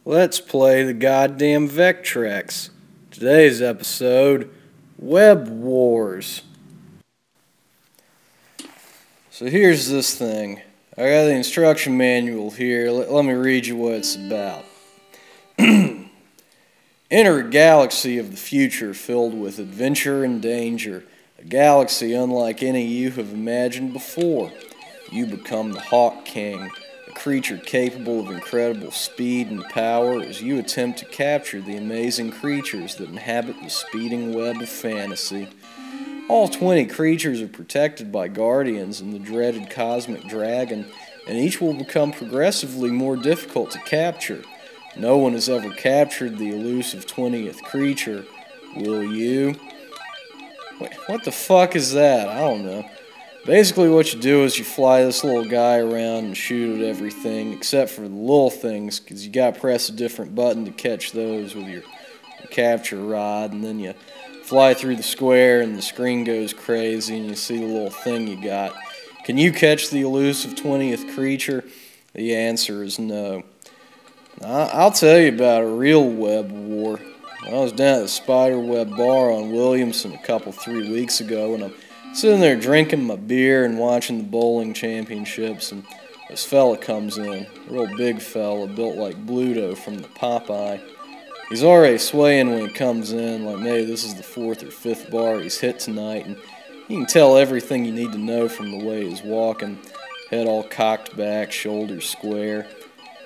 Let's play the goddamn Vectrex. Today's episode, Web Wars. So here's this thing. I got the instruction manual here. Let me read you what it's about. Enter a galaxy of the future filled with adventure and danger. A galaxy unlike any you have imagined before. You become the Hawk King, a creature capable of incredible speed and power as you attempt to capture the amazing creatures that inhabit the speeding web of fantasy. All 20 creatures are protected by guardians and the dreaded cosmic dragon, and each will become progressively more difficult to capture. No one has ever captured the elusive 20th creature. Will you? Wait, what the fuck is that? I don't know. Basically what you do is you fly this little guy around and shoot at everything, except for the little things, because you gotta press a different button to catch those with your capture rod, and then you fly through the square and the screen goes crazy and you see the little thing you got. Can you catch the elusive 20th creature? The answer is no. I'll tell you about a real web war. I was down at the Spiderweb bar on Williamson a 3 weeks ago, and I'm sitting there drinking my beer and watching the bowling championships, and this fella comes in, a real big fella, built like Bluto from the Popeye. He's already swaying when he comes in, like maybe this is the 4th or 5th bar he's hit tonight, and you can tell everything you need to know from the way he's walking. Head all cocked back, shoulders square.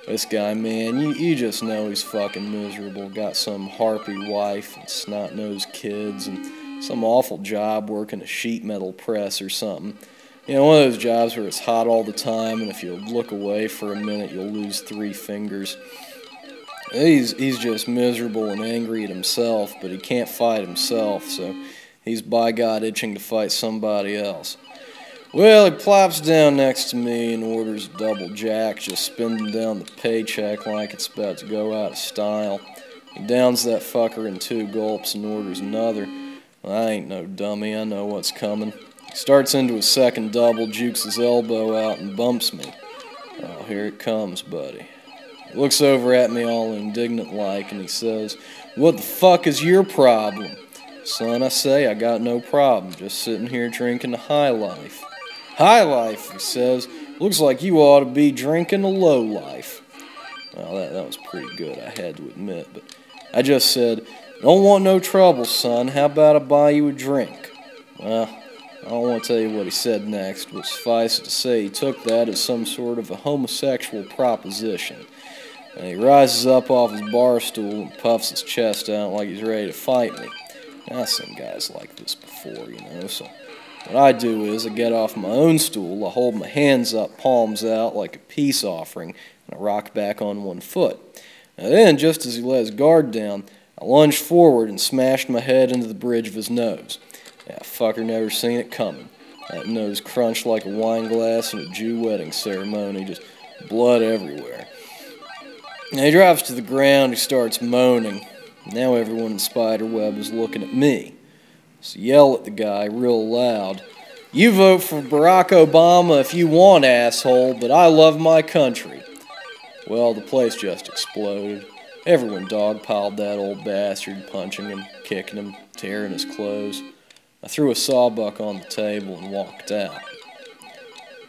This guy, man, you just know he's fucking miserable. Got some harpy wife and snot-nosed kids and some awful job working a sheet metal press or something. You know, one of those jobs where it's hot all the time, and if you look away for a minute, you'll lose 3 fingers. He's just miserable and angry at himself, but he can't fight himself, so he's by God itching to fight somebody else. Well, he plops down next to me and orders a double jack, just spinning down the paycheck like it's about to go out of style. He downs that fucker in 2 gulps and orders another. Well, I ain't no dummy, I know what's coming. He starts into his second double, jukes his elbow out and bumps me. Oh, here it comes, buddy. He looks over at me all indignant like and he says, "What the fuck is your problem?" "Son," I say, "I got no problem, just sitting here drinking a high life." "High life," he says. "Looks like you ought to be drinking a low life." Well, that was pretty good, I had to admit, but I just said, "Don't want no trouble, son. How about I buy you a drink?" Well, I don't want to tell you what he said next, but suffice it to say he took that as some sort of a homosexual proposition. And he rises up off his bar stool and puffs his chest out like he's ready to fight me. I've seen guys like this before, you know, so what I do is I get off my own stool, I hold my hands up, palms out like a peace offering, and I rock back on one foot. And then, just as he let his guard down, I lunged forward and smashed my head into the bridge of his nose. That fucker never seen it coming. That nose crunched like a wine glass in a Jew wedding ceremony, just blood everywhere. And he drops to the ground, he starts moaning. Now everyone in Spiderweb is looking at me. So yell at the guy real loud, "You vote for Barack Obama if you want, asshole, but I love my country." Well, the place just exploded. Everyone dogpiled that old bastard, punching him, kicking him, tearing his clothes. I threw a sawbuck on the table and walked out.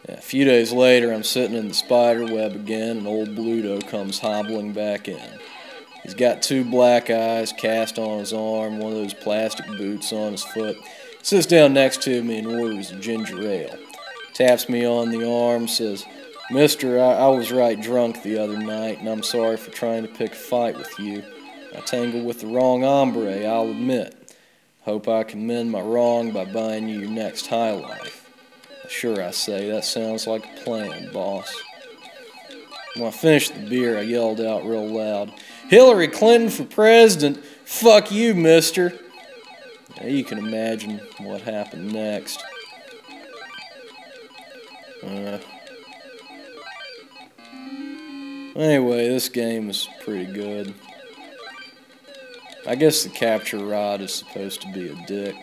A few days later, I'm sitting in the Spiderweb again, and old Bluto comes hobbling back in. He's got 2 black eyes cast on his arm, one of those plastic boots on his foot. He sits down next to me and orders a ginger ale. Taps me on the arm, says, "Mister, I was right drunk the other night, and I'm sorry for trying to pick a fight with you. I tangled with the wrong hombre, I'll admit. Hope I can mend my wrong by buying you your next high life." "Sure," I say, "that sounds like a plan, boss." When I finished the beer, I yelled out real loud, "Hillary Clinton for president? Fuck you, mister." Now you can imagine what happened next. Anyway, this game is pretty good. I guess the capture rod is supposed to be a dick.